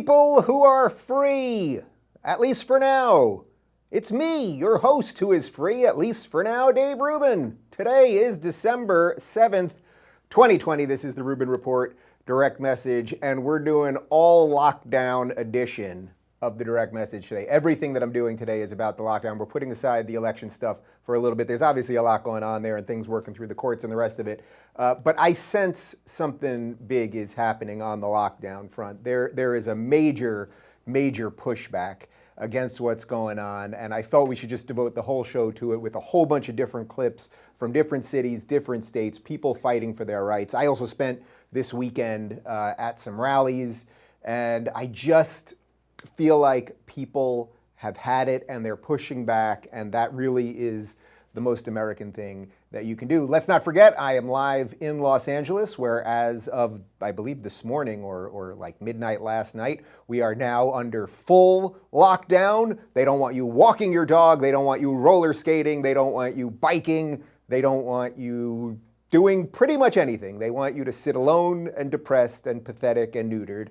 people who are free, at least for now. It's me, your host, who is free, at least for now, Dave Rubin. Today is December 7th, 2020. This is the Rubin Report Direct Message, and we're doing all lockdown edition of the direct message today. Everything that I'm doing today is about the lockdown. We're putting aside the election stuff for a little bit. There's obviously a lot going on there and things working through the courts and the rest of it. But I sense something big is happening on the lockdown front. There is a major pushback against what's going on, and I felt we should just devote the whole show to it with a whole bunch of different clips from different cities, different states, people fighting for their rights. I also spent this weekend at some rallies, and I just feel like people have had it and they're pushing back, and that really is the most American thing that you can do. Let's not forget, I am live in Los Angeles, where as of, I believe, this morning or like midnight last night, we are now under full lockdown. They don't want you walking your dog. They don't want you roller skating. They don't want you biking. They don't want you doing pretty much anything. They want you to sit alone and depressed and pathetic and neutered.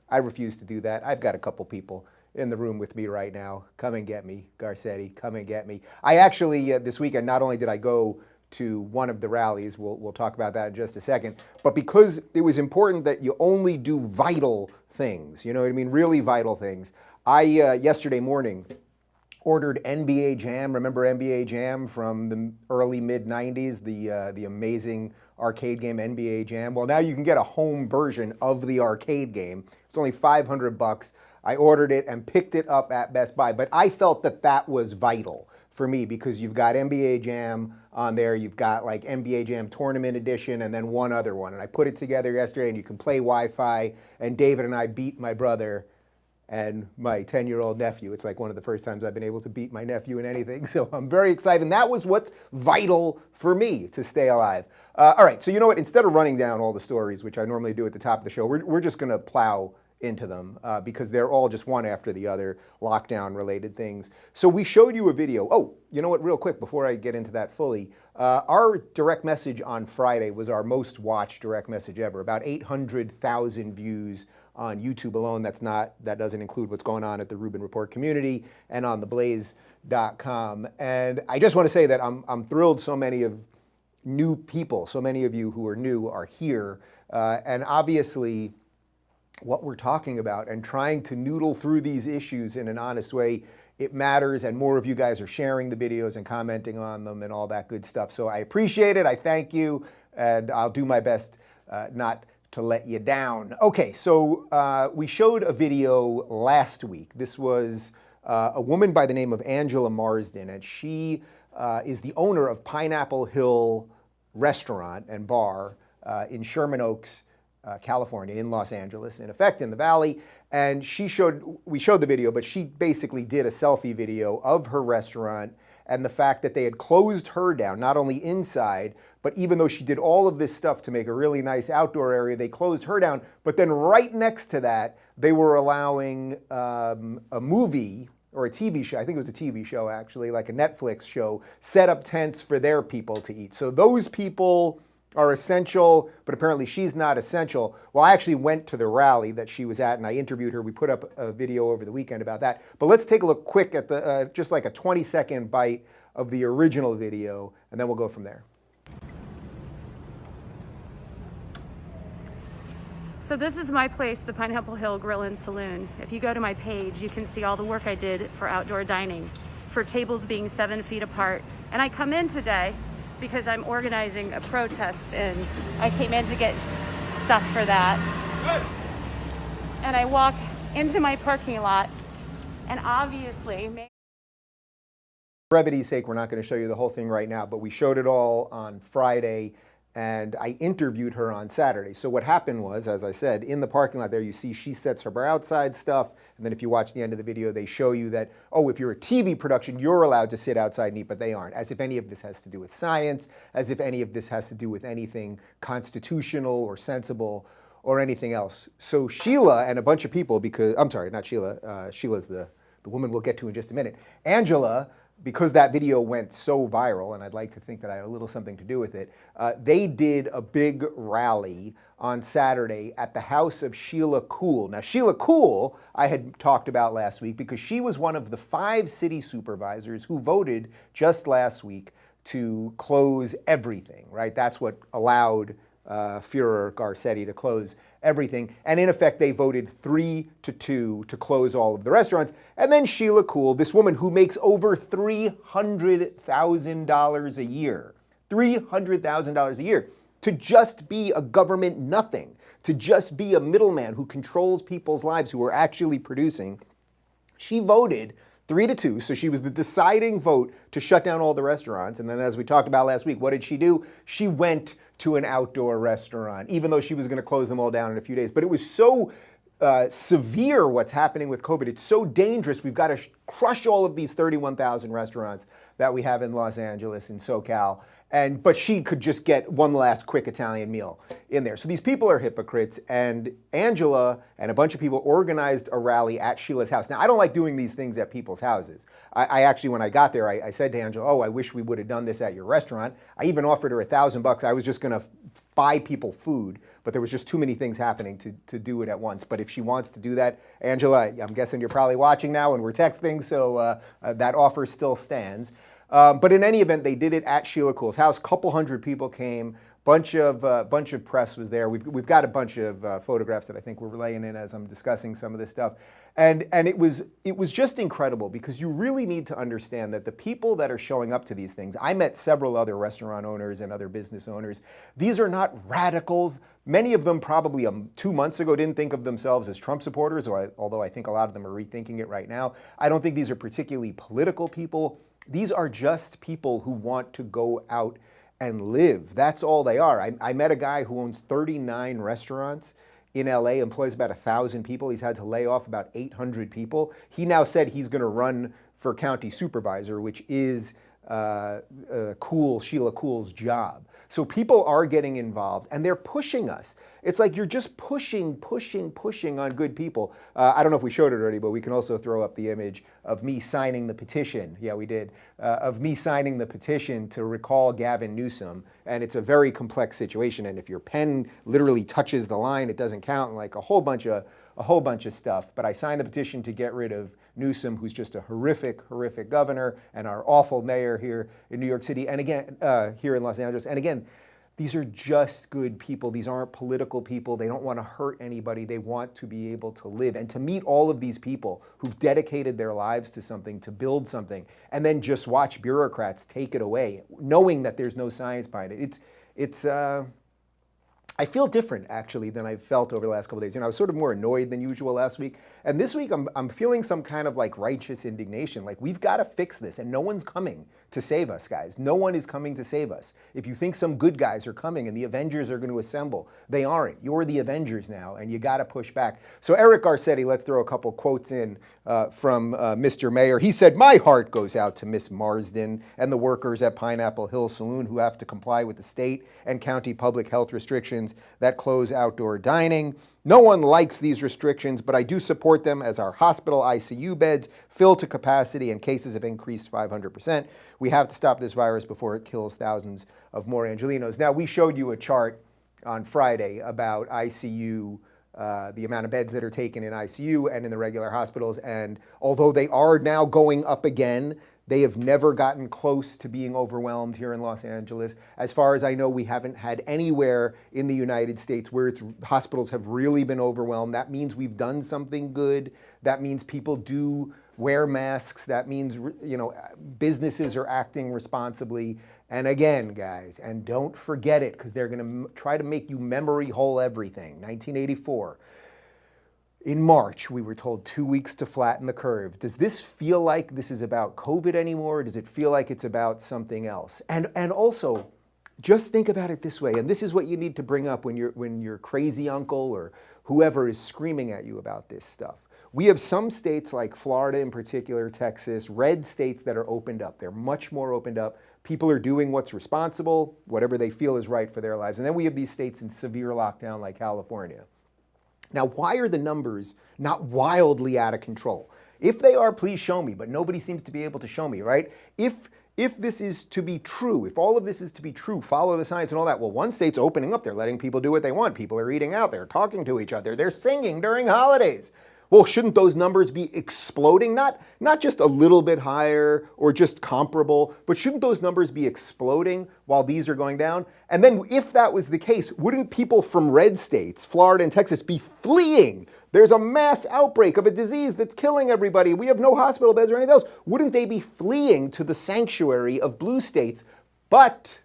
I refuse to do that. I've got a couple people in the room with me right now. Come and get me, Garcetti, come and get me. I actually, this weekend, not only did I go to one of the rallies, we'll talk about that in just a second, but because it was important that you only do vital things, you know what I mean, really vital things. I, yesterday morning, ordered NBA Jam. Remember NBA Jam from the early mid-90s, the amazing arcade game NBA Jam? Well, now you can get a home version of the arcade game. It's only $500. I ordered it and picked it up at Best Buy, but I felt that that was vital for me because you've got NBA Jam on there, you've got like NBA Jam Tournament Edition, and then one other one. And I put it together yesterday, and you can play Wi-Fi, and David and I beat my brother and my 10-year-old nephew. It's like one of the first times I've been able to beat my nephew in anything, so I'm very excited. And that was what's vital for me to stay alive. All right, so you know what? Instead of running down all the stories, which I normally do at the top of the show, we're just going to plow into them because they're all just one after the other lockdown-related things. So we showed you a video. Oh, you know what? Real quick, before I get into that fully, our direct message on Friday was our most watched direct message ever. About 800,000 views on YouTube alone. That doesn't include what's going on at the Rubin Report community and on theblaze.com. And I just want to say that I'm thrilled so many of new people, so many of you who are new are here. And obviously, what we're talking about and trying to noodle through these issues in an honest way, it matters, and more of you guys are sharing the videos and commenting on them and all that good stuff. So I appreciate it, I thank you, and I'll do my best not to let you down. Okay, so we showed a video last week. This was a woman by the name of Angela Marsden, and she is the owner of Pineapple Hill Restaurant and Bar in Sherman Oaks, California, in Los Angeles, in effect in the Valley. And we showed the video, but she basically did a selfie video of her restaurant and the fact that they had closed her down, not only inside, but even though she did all of this stuff to make a really nice outdoor area, they closed her down. But then right next to that, they were allowing a movie or a TV show, I think it was a TV show actually, like a Netflix show, set up tents for their people to eat. So those people are essential, but apparently she's not essential. Well, I actually went to the rally that she was at and I interviewed her. We put up a video over the weekend about that. But let's take a look quick at the just like a 20-second bite of the original video, and then we'll go from there. So this is my place, the Pineapple Hill Grill and Saloon. If you go to my page, you can see all the work I did for outdoor dining, for tables being 7 feet apart. And I come in today because I'm organizing a protest, and I came in to get stuff for that. And I walk into my parking lot, and obviously, for brevity's sake, we're not going to show you the whole thing right now, but we showed it all on Friday, and I interviewed her on Saturday. So what happened was, as I said, in the parking lot there, you see she sets her outside stuff, and then if you watch the end of the video, they show you that, oh, if you're a TV production, you're allowed to sit outside and eat, but they aren't. As if any of this has to do with science, as if any of this has to do with anything constitutional or sensible or anything else. So Sheila and a bunch of people, because, I'm sorry, not Sheila, Sheila's the woman we'll get to in just a minute. Angela because that video went so viral, and I'd like to think that I had a little something to do with it, they did a big rally on Saturday at the house of Sheila Kuehl. Now, Sheila Kuehl, I had talked about last week because she was one of the 5 city supervisors who voted just last week to close everything, right? That's what allowed Führer Garcetti to close everything. And in effect, they voted 3-2 to close all of the restaurants. And then Sheila Kuehl, this woman who makes over $300,000 a year, $300,000 a year, to just be a government nothing, to just be a middleman who controls people's lives who are actually producing, she voted 3-2, so she was the deciding vote to shut down all the restaurants. And then, as we talked about last week, what did she do? She went to an outdoor restaurant, even though she was going to close them all down in a few days. But it was so severe what's happening with COVID. It's so dangerous. We've got to crush all of these 31,000 restaurants that we have in Los Angeles and SoCal. But she could just get one last quick Italian meal in there. So these people are hypocrites, and Angela and a bunch of people organized a rally at Sheila's house. Now, I don't like doing these things at people's houses. I actually, when I got there, I said to Angela, oh, I wish we would have done this at your restaurant. I even offered her $1,000. I was just gonna buy people food, but there was just too many things happening to do it at once. But if she wants to do that, Angela, I'm guessing you're probably watching now and we're texting, so that offer still stands. But in any event, they did it at Sheila Kuehl's house. Couple hundred people came. Bunch of press was there. We've got a bunch of photographs that I think we're relaying in as I'm discussing some of this stuff. And it was just incredible because you really need to understand that the people that are showing up to these things, I met several other restaurant owners and other business owners. These are not radicals. Many of them probably 2 months ago didn't think of themselves as Trump supporters, although I think a lot of them are rethinking it right now. I don't think these are particularly political people. These are just people who want to go out and live. That's all they are. I met a guy who owns 39 restaurants in LA, employs about 1,000 people. He's had to lay off about 800 people. He now said he's going to run for county supervisor, which is Sheila Kuehl's job. So people are getting involved and they're pushing us. It's like you're just pushing on good people. I don't know if we showed it already, but we can also throw up the image of me signing the petition. Yeah, we did. Of me signing the petition to recall Gavin Newsom. And it's a very complex situation. And if your pen literally touches the line, it doesn't count, and like a whole bunch of stuff. But I signed the petition to get rid of Newsom, who's just a horrific governor, and our awful mayor here in New York City, and again, here in Los Angeles. And again, these are just good people. These aren't political people. They don't want to hurt anybody. They want to be able to live. And to meet all of these people who've dedicated their lives to something, to build something, and then just watch bureaucrats take it away, knowing that there's no science behind it. I feel different, actually, than I've felt over the last couple of days. I was sort of more annoyed than usual last week. And this week, I'm feeling some kind of like righteous indignation. Like, we've got to fix this, and no one's coming to save us, guys. No one is coming to save us. If you think some good guys are coming and the Avengers are going to assemble, they aren't. You're the Avengers now, and you got to push back. So Eric Garcetti, let's throw a couple quotes in from Mr. Mayor. He said, "My heart goes out to Miss Marsden and the workers at Pineapple Hill Saloon who have to comply with the state and county public health restrictions that close outdoor dining. No one likes these restrictions, but I do support them as our hospital ICU beds fill to capacity and cases have increased 500%. We have to stop this virus before it kills thousands of more Angelenos." Now, we showed you a chart on Friday about ICU, the amount of beds that are taken in ICU and in the regular hospitals. And although they are now going up again, they have never gotten close to being overwhelmed here in Los Angeles. As far as I know, we haven't had anywhere in the United States where hospitals have really been overwhelmed. That means we've done something good. That means people do wear masks. That means, businesses are acting responsibly. And again, guys, and don't forget it, because they're going to try to make you memory hole everything. 1984. In March, we were told 2 weeks to flatten the curve. Does this feel like this is about COVID anymore? Or does it feel like it's about something else? And also, just think about it this way, and this is what you need to bring up when your crazy uncle or whoever is screaming at you about this stuff. We have some states like Florida in particular, Texas, red states that are opened up. They're much more opened up. People are doing what's responsible, whatever they feel is right for their lives. And then we have these states in severe lockdown like California. Now, why are the numbers not wildly out of control? If they are, please show me, but nobody seems to be able to show me, right? If this is to be true, if all of this is to be true, follow the science and all that, well, one state's opening up, they're letting people do what they want. People are eating out, they're talking to each other, they're singing during holidays. Well, shouldn't those numbers be exploding? Not just a little bit higher or just comparable, but shouldn't those numbers be exploding while these are going down? And then if that was the case, wouldn't people from red states, Florida and Texas, be fleeing? There's a mass outbreak of a disease that's killing everybody. We have no hospital beds or anything else. Wouldn't they be fleeing to the sanctuary of blue states? But,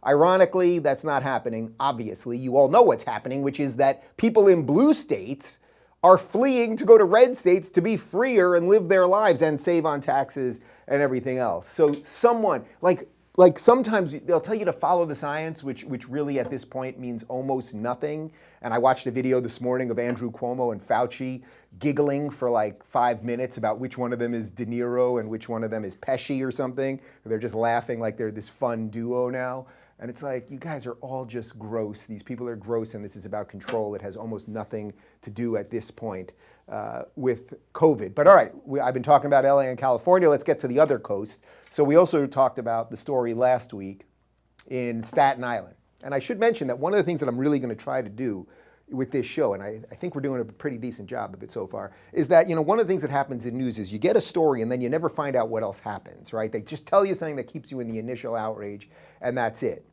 ironically, that's not happening. Obviously, you all know what's happening, which is that people in blue states are fleeing to go to red states to be freer and live their lives and save on taxes and everything else. So someone, like sometimes they'll tell you to follow the science, which really at this point means almost nothing. And I watched a video this morning of Andrew Cuomo and Fauci giggling for like 5 minutes about which one of them is De Niro and which one of them is Pesci or something. They're just laughing like they're this fun duo now. And it's like, you guys are all just gross. These people are gross, and this is about control. It has almost nothing to do at this point with COVID. But all right, I've been talking about LA and California. Let's get to the other coast. So we also talked about the story last week in Staten Island. And I should mention that one of the things that I'm really going to try to do with this show, and I think we're doing a pretty decent job of it so far, is that, one of the things that happens in news is you get a story and then you never find out what else happens, right? They just tell you something that keeps you in the initial outrage, and that's it.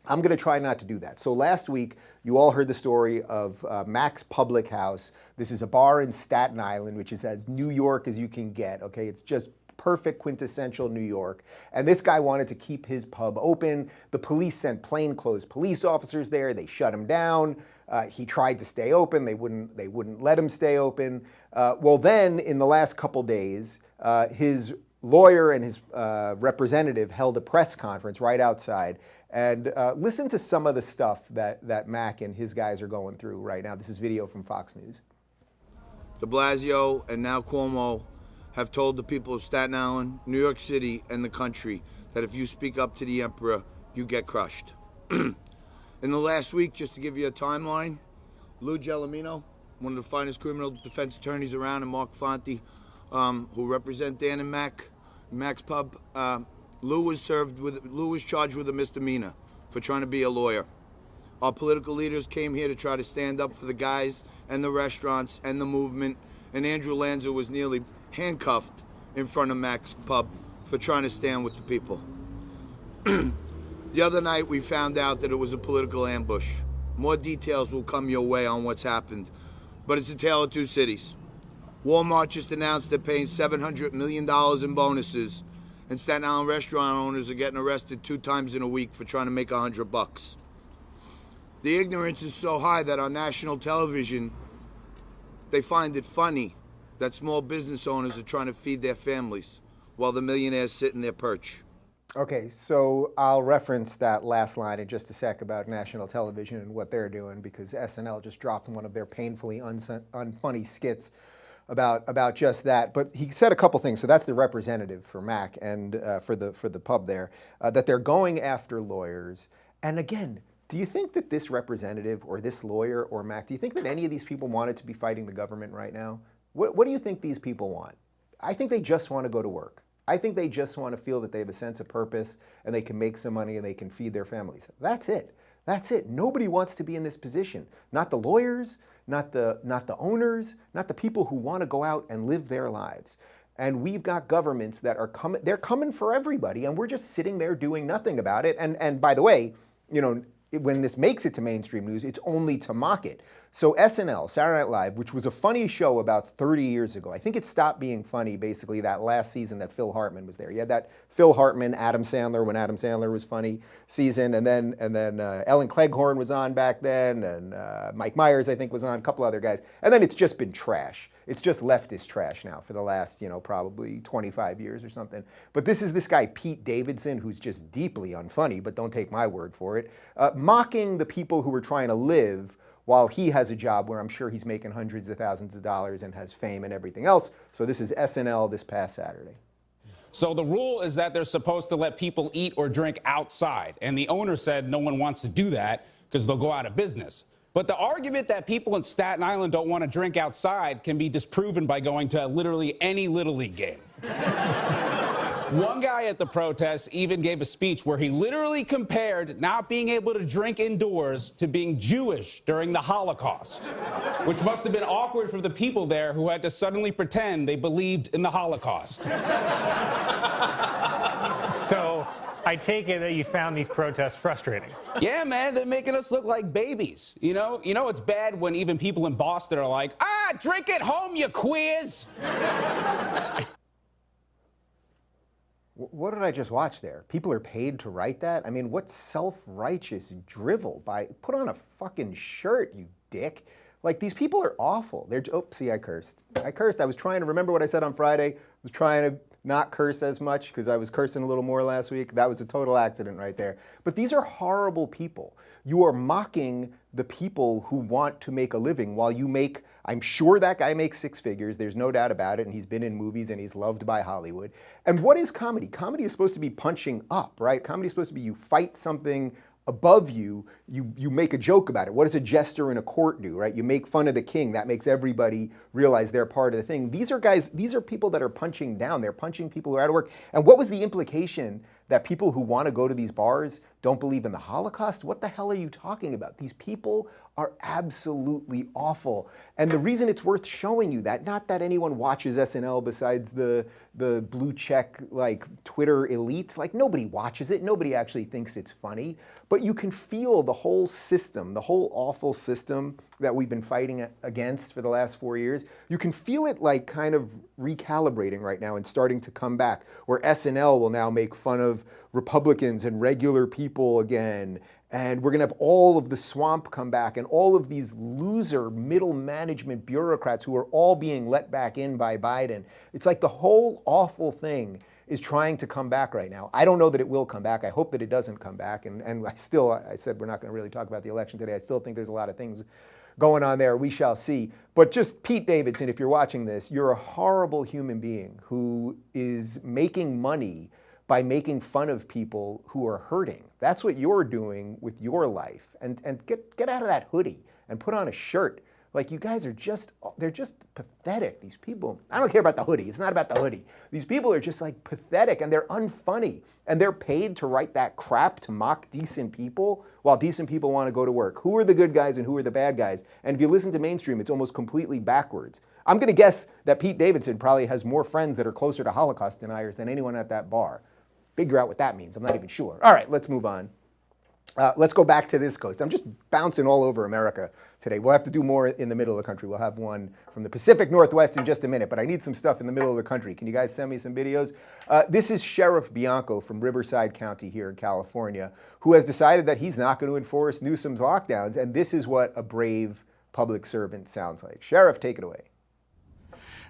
I'm going to try not to do that. So last week, you all heard the story of Mac's Public House. This is a bar in Staten Island, which is as New York as you can get, okay? It's just perfect quintessential New York. And this guy wanted to keep his pub open. The police sent plainclothes police officers there. They shut him down. He tried to stay open. They wouldn't let him stay open. Well, then in the last couple days, his lawyer and his representative held a press conference right outside. And listen to some of the stuff that Mac and his guys are going through right now. This is video from Fox News. De Blasio and now Cuomo have told the people of Staten Island, New York City, and the country that if you speak up to the emperor, you get crushed. In the last week, just to give you a timeline, Lou Gelomino, one of the finest criminal defense attorneys around, and Mark Fonte, who represent Dan and Mac's Pub, Lou was charged with a misdemeanor for trying to be a lawyer. Our political leaders came here to try to stand up for the guys and the restaurants and the movement, and Andrew Lanza was nearly handcuffed in front of Mac's Pub for trying to stand with the people. The other night we found out that it was a political ambush. More details will come your way on what's happened, but it's a tale of two cities. Walmart just announced they're paying $700 million in bonuses, and Staten Island restaurant owners are getting arrested 2 times in a week for trying to make $100. The ignorance is so high that on national television, they find it funny that small business owners are trying to feed their families while the millionaires sit in their perch. Okay, so I'll reference that last line in just a sec about national television and what they're doing, because SNL just dropped one of their painfully unfunny skits about just that. But he said a couple things. So that's the representative for Mac and for the pub there, that they're going after lawyers. And again, do you think that this representative or this lawyer or Mac, do you think that any of these people wanted to be fighting the government right now? What do you think these people want? I think they just want to go to work. I think they just want to feel that they have a sense of purpose and they can make some money and they can feed their families. That's it. That's it. Nobody wants to be in this position. Not the lawyers, not the owners, not the people who want to go out and live their lives. And we've got governments that are coming, they're coming for everybody, and we're just sitting there doing nothing about it. And by the way, when this makes it to mainstream news, it's only to mock it. So SNL, Saturday Night Live, which was a funny show about 30 years ago, I think it stopped being funny basically that last season that Phil Hartman was there. You had that Phil Hartman, Adam Sandler, when Adam Sandler was funny season, and then Ellen Cleghorn was on back then, and Mike Myers, I think, was on, a couple other guys. And then it's just been trash. It's just leftist trash now for the last, probably 25 years or something. But this is this guy, Pete Davidson, who's just deeply unfunny, but don't take my word for it, mocking the people who are trying to live while he has a job where I'm sure he's making hundreds of thousands of dollars and has fame and everything else. So this is SNL this past Saturday. So the rule is that they're supposed to let people eat or drink outside. And the owner said no one wants to do that because they'll go out of business. But the argument that people in Staten Island don't want to drink outside can be disproven by going to literally any Little League game. One guy at the protest even gave a speech where he literally compared not being able to drink indoors to being Jewish during the Holocaust, which must have been awkward for the people there who had to suddenly pretend they believed in the Holocaust. So I take it that you found these protests frustrating. Yeah, man, they're making us look like babies. You know it's bad when even people in Boston are like, drink at home, you queers. What did I just watch there? People are paid to write that? I mean, what self-righteous drivel by, put on a fucking shirt, you dick. Like, these people are awful. See, I cursed. I was trying to remember what I said on Friday. I was trying to not curse as much because I was cursing a little more last week. That was a total accident right there. But these are horrible people. You are mocking the people who want to make a living while you make, I'm sure that guy makes six figures, there's no doubt about it, and he's been in movies and he's loved by Hollywood. And what is comedy? Comedy is supposed to be punching up, right? Comedy is supposed to be you fight something above you, you make a joke about it. What does a jester in a court do, right? You make fun of the king. That makes everybody realize they're part of the thing. These are people that are punching down. They're punching people who are out of work. And what was the implication that people who want to go to these bars don't believe in the Holocaust? What the hell are you talking about? These people are absolutely awful. And the reason it's worth showing you that, not that anyone watches SNL besides the blue check, like, Twitter elite, like, nobody watches it, nobody actually thinks it's funny, but you can feel the whole system, the whole awful system that we've been fighting against for the last 4 years, you can feel it like kind of recalibrating right now and starting to come back, where SNL will now make fun of Republicans and regular people again, and we're gonna have all of the swamp come back and all of these loser middle management bureaucrats who are all being let back in by Biden. It's like the whole awful thing is trying to come back right now. I don't know that it will come back. I hope that it doesn't come back. And I said we're not gonna really talk about the election today. I still think there's a lot of things going on there. We shall see. But just Pete Davidson, if you're watching this, you're a horrible human being who is making money by making fun of people who are hurting. That's what you're doing with your life. And get out of that hoodie and put on a shirt. Like, you guys are they're just pathetic. These people, I don't care about the hoodie. It's not about the hoodie. These people are just like pathetic and they're unfunny. And they're paid to write that crap to mock decent people while decent people want to go to work. Who are the good guys and who are the bad guys? And if you listen to mainstream, it's almost completely backwards. I'm gonna guess that Pete Davidson probably has more friends that are closer to Holocaust deniers than anyone at that bar. Figure out what that means. I'm not even sure. All right, let's move on. Let's go back to this coast. I'm just bouncing all over America today. We'll have to do more in the middle of the country. We'll have one from the Pacific Northwest in just a minute, but I need some stuff in the middle of the country. Can you guys send me some videos? This is Sheriff Bianco from Riverside County here in California, who has decided that he's not going to enforce Newsom's lockdowns, and this is what a brave public servant sounds like. Sheriff, take it away.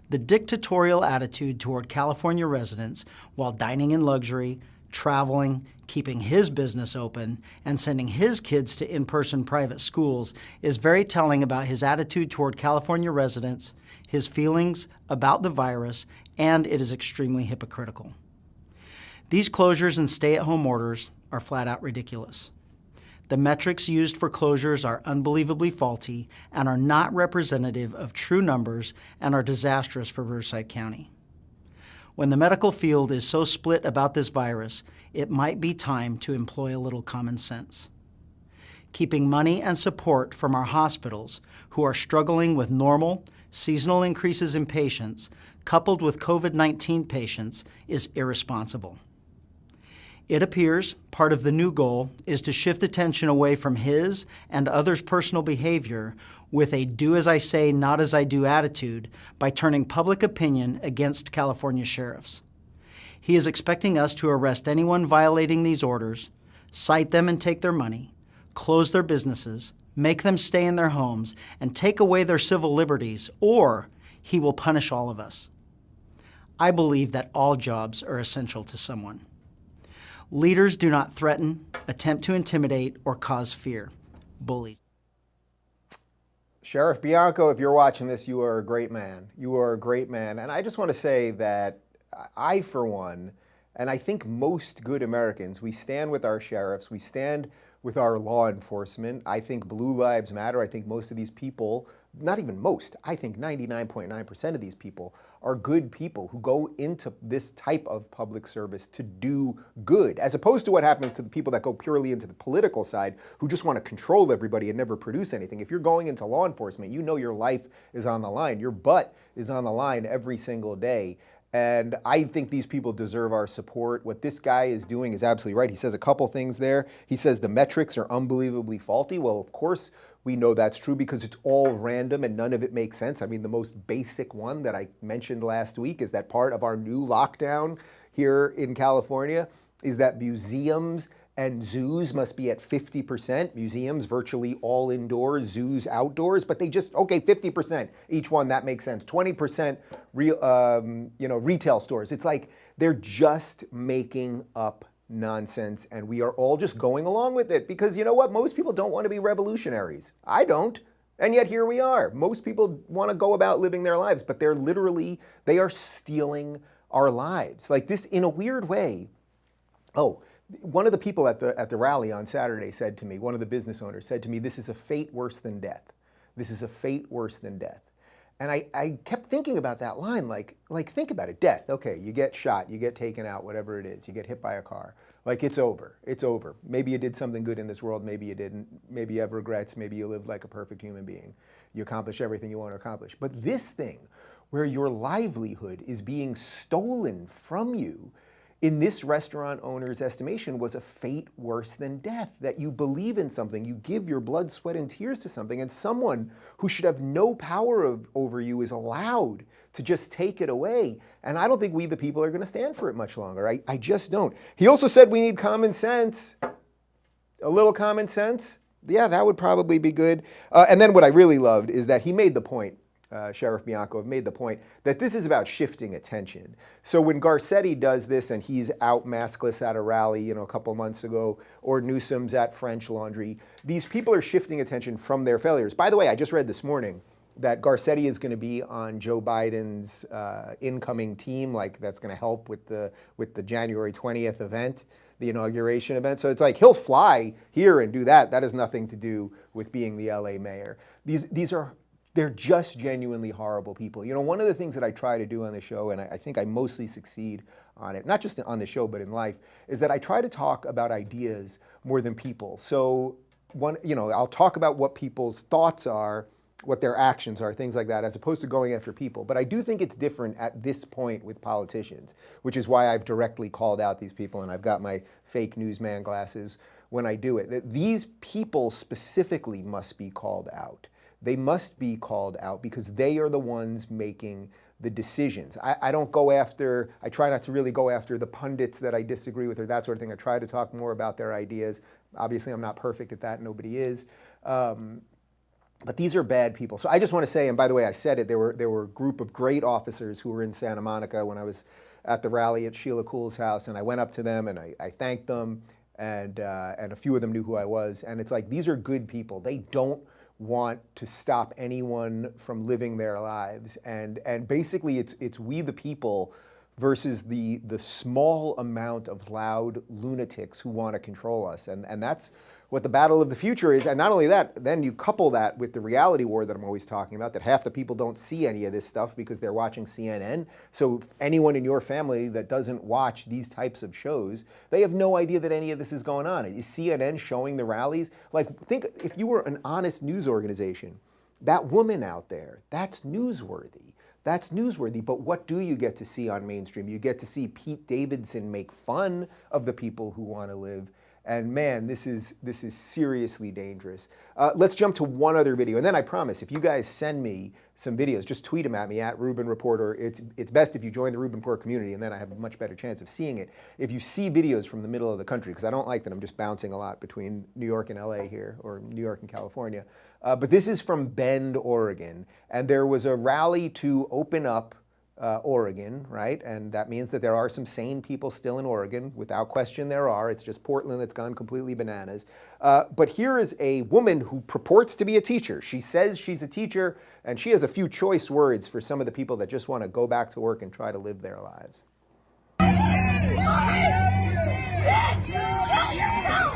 The dictatorial attitude toward California residents while dining in luxury, traveling, keeping his business open, and sending his kids to in-person private schools is very telling about his attitude toward California residents, his feelings about the virus, and it is extremely hypocritical. These closures and stay-at-home orders are flat out ridiculous. The metrics used for closures are unbelievably faulty and are not representative of true numbers and are disastrous for Riverside County. When the medical field is so split about this virus, it might be time to employ a little common sense. Keeping money and support from our hospitals, who are struggling with normal, seasonal increases in patients, coupled with COVID-19 patients, is irresponsible. It appears part of the new goal is to shift attention away from his and others' personal behavior with a do as I say, not as I do attitude by turning public opinion against California sheriffs. He is expecting us to arrest anyone violating these orders, cite them and take their money, close their businesses, make them stay in their homes, and take away their civil liberties, or he will punish all of us. I believe that all jobs are essential to someone. Leaders do not threaten, attempt to intimidate, or cause fear. Bullies. Sheriff Bianco, if you're watching this, you are a great man. You are a great man. And I just want to say that I, for one, and I think most good Americans, we stand with our sheriffs, we stand with our law enforcement. I think blue lives matter. I think most of these people, not even most, I think 99.9% of these people are good people who go into this type of public service to do good, as opposed to what happens to the people that go purely into the political side who just want to control everybody and never produce anything. If you're going into law enforcement, you know your life is on the line. Your butt is on the line every single day. And I think these people deserve our support. What this guy is doing is absolutely right. He says a couple things there. He says the metrics are unbelievably faulty. Well, of course, we know that's true because it's all random and none of it makes sense. I mean, the most basic one that I mentioned last week is that part of our new lockdown here in California is that museums and zoos must be at 50%. Museums virtually all indoors, zoos outdoors, but they just, okay, 50% each one, that makes sense. 20% retail stores. It's like they're just making up nonsense and we are all just going along with it because you know what? Most people don't want to be revolutionaries. I don't. And yet here we are. Most people want to go about living their lives, but they are stealing our lives. Like this in a weird way. Oh, one of the people at the rally on Saturday said to me, one of the business owners said to me, this is a fate worse than death. This is a fate worse than death. And I kept thinking about that line, like think about it, death, okay, you get shot, you get taken out, whatever it is, you get hit by a car. Like it's over, it's over. Maybe you did something good in this world, maybe you didn't, maybe you have regrets, maybe you lived like a perfect human being. You accomplish everything you want to accomplish. But this thing, where your livelihood is being stolen from you, in this restaurant owner's estimation, was a fate worse than death, that you believe in something, you give your blood, sweat, and tears to something, and someone who should have no power over you is allowed to just take it away. And I don't think we, the people, are going to stand for it much longer. I just don't. He also said we need common sense. A little common sense? Yeah, that would probably be good. And then what I really loved is that he made the point, Sheriff Bianco made the point that this is about shifting attention. So when Garcetti does this and he's out maskless at a rally, a couple months ago, or Newsom's at French Laundry, these people are shifting attention from their failures. By the way, I just read this morning that Garcetti is going to be on Joe Biden's incoming team, like that's going to help with the January 20th event, the inauguration event. So it's like he'll fly here and do that. That has nothing to do with being the LA mayor. They're just genuinely horrible people. One of the things that I try to do on the show, and I think I mostly succeed on it, not just on the show, but in life, is that I try to talk about ideas more than people. So I'll talk about what people's thoughts are, what their actions are, things like that, as opposed to going after people. But I do think it's different at this point with politicians, which is why I've directly called out these people, and I've got my fake newsman glasses when I do it. That these people specifically must be called out. They must be called out because they are the ones making the decisions. I try not to really go after the pundits that I disagree with or that sort of thing. I try to talk more about their ideas. Obviously, I'm not perfect at that. Nobody is. But these are bad people. So I just want to say, and by the way, I said it, there were a group of great officers who were in Santa Monica when I was at the rally at Sheila Kuehl's house, and I went up to them and I thanked them, and a few of them knew who I was. And it's like, these are good people. They don't want to stop anyone from living their lives. And basically it's we the people versus the small amount of loud lunatics who want to control us. And that's what the battle of the future is. And not only that, then you couple that with the reality war that I'm always talking about, that half the people don't see any of this stuff because they're watching CNN. So anyone in your family that doesn't watch these types of shows, they have no idea that any of this is going on. Is CNN showing the rallies? Like, think if you were an honest news organization, that woman out there, that's newsworthy. That's newsworthy, but what do you get to see on mainstream? You get to see Pete Davidson make fun of the people who want to live. And man, this is seriously dangerous. Let's jump to one other video, and then I promise, if you guys send me some videos, just tweet them at me at Rubin Reporter. It's best if you join the Rubin Report community, and then I have a much better chance of seeing it. If you see videos from the middle of the country, because I don't like that I'm just bouncing a lot between New York and LA here, or New York and California. But this is from Bend, Oregon, and there was a rally to open up Oregon, right? And that means that there are some sane people still in Oregon. Without question there are. It's just Portland that's gone completely bananas. But here is a woman who purports to be a teacher. She says she's a teacher, and she has a few choice words for some of the people that just want to go back to work and try to live their lives. Bitch, kill yourself!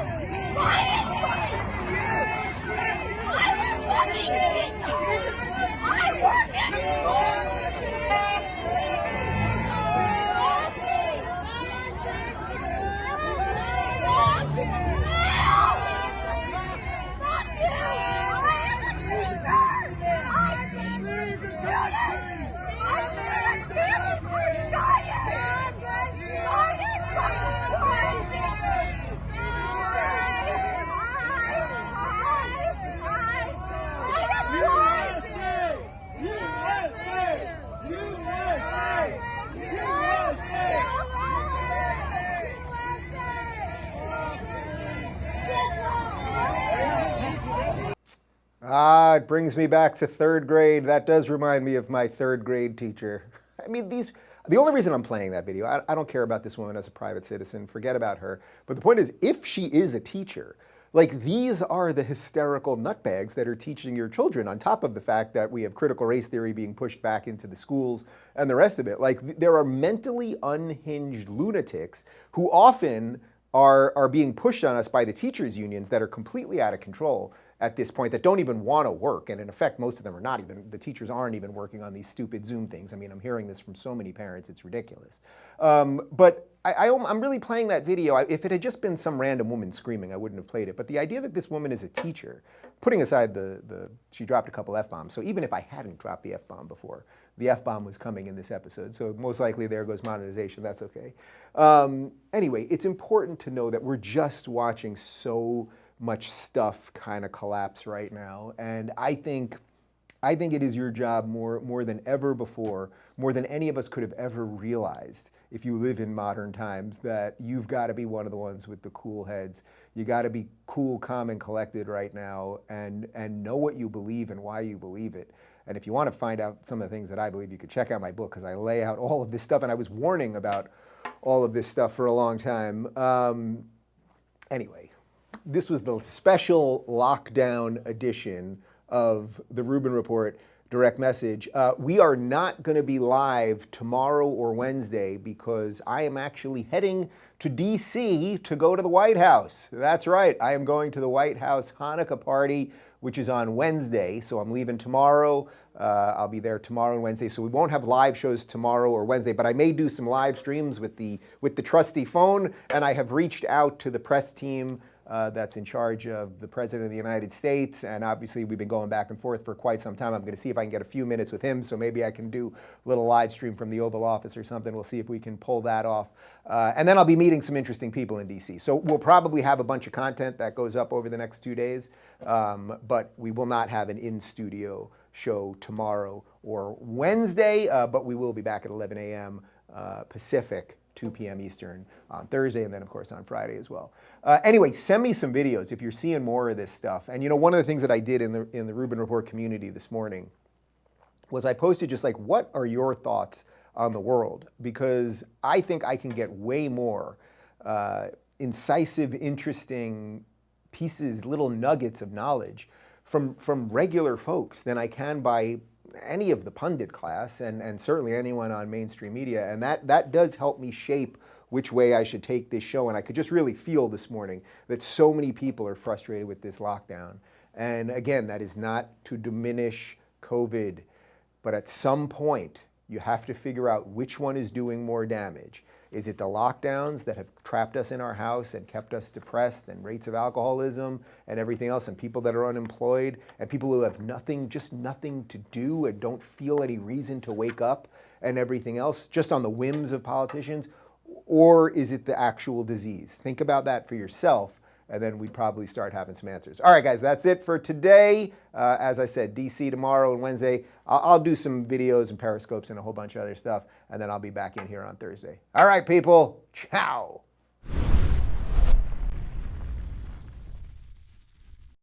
Ah, it brings me back to third grade. That does remind me of my third grade teacher. I mean, the only reason I'm playing that video, I don't care about this woman as a private citizen, forget about her. But the point is, if she is a teacher, like, these are the hysterical nutbags that are teaching your children, on top of the fact that we have critical race theory being pushed back into the schools and the rest of it. Like, there are mentally unhinged lunatics who often are being pushed on us by the teachers' unions that are completely out of control at this point, that don't even want to work. And in effect, most of them are not even, the teachers aren't even working on these stupid Zoom things. I mean, I'm hearing this from so many parents, it's ridiculous. But I'm really playing that video. If it had just been some random woman screaming, I wouldn't have played it. But the idea that this woman is a teacher, putting aside she dropped a couple F-bombs. So even if I hadn't dropped the F-bomb before, the F-bomb was coming in this episode. So most likely there goes monetization, that's okay. Anyway, it's important to know that we're just watching so much stuff kind of collapse right now. And I think it is your job more than ever before, more than any of us could have ever realized, if you live in modern times, that you've got to be one of the ones with the cool heads. You got to be cool, calm, and collected right now, and know what you believe and why you believe it. And if you want to find out some of the things that I believe, you could check out my book, because I lay out all of this stuff, and I was warning about all of this stuff for a long time. Anyway, this was the special lockdown edition of the Rubin Report Direct Message. We are not going to be live tomorrow or Wednesday because I am actually heading to DC to go to the White House. That's right, I am going to the White House Hanukkah party, which is on Wednesday. So I'm leaving tomorrow. I'll be there tomorrow and Wednesday. So we won't have live shows tomorrow or Wednesday, but I may do some live streams with the trusty phone. And I have reached out to the press team that's in charge of the President of the United States. And obviously we've been going back and forth for quite some time. I'm going to see if I can get a few minutes with him, so maybe I can do a little live stream from the Oval Office or something. We'll see if we can pull that off. And then I'll be meeting some interesting people in DC. So we'll probably have a bunch of content that goes up over the next 2 days, but we will not have an in-studio show tomorrow or Wednesday, but we will be back at 11 a.m. Pacific, 2 p.m. Eastern on Thursday, and then of course on Friday as well. Anyway, send me some videos if you're seeing more of this stuff. And you know, one of the things that I did in the Rubin Report community this morning was I posted just like, what are your thoughts on the world? Because I think I can get way more incisive, interesting pieces, little nuggets of knowledge from regular folks than I can by any of the pundit class, and certainly anyone on mainstream media. And that does help me shape which way I should take this show. And I could just really feel this morning that so many people are frustrated with this lockdown. And again, that is not to diminish COVID, but at some point, you have to figure out which one is doing more damage. Is it the lockdowns that have trapped us in our house and kept us depressed, and rates of alcoholism and everything else, and people that are unemployed, and people who have nothing, just nothing to do and don't feel any reason to wake up and everything else, just on the whims of politicians? Or is it the actual disease? Think about that for yourself, and then we'd probably start having some answers. All right, guys, that's it for today. As I said, DC tomorrow and Wednesday. I'll do some videos and periscopes and a whole bunch of other stuff, and then I'll be back in here on Thursday. All right, people, ciao.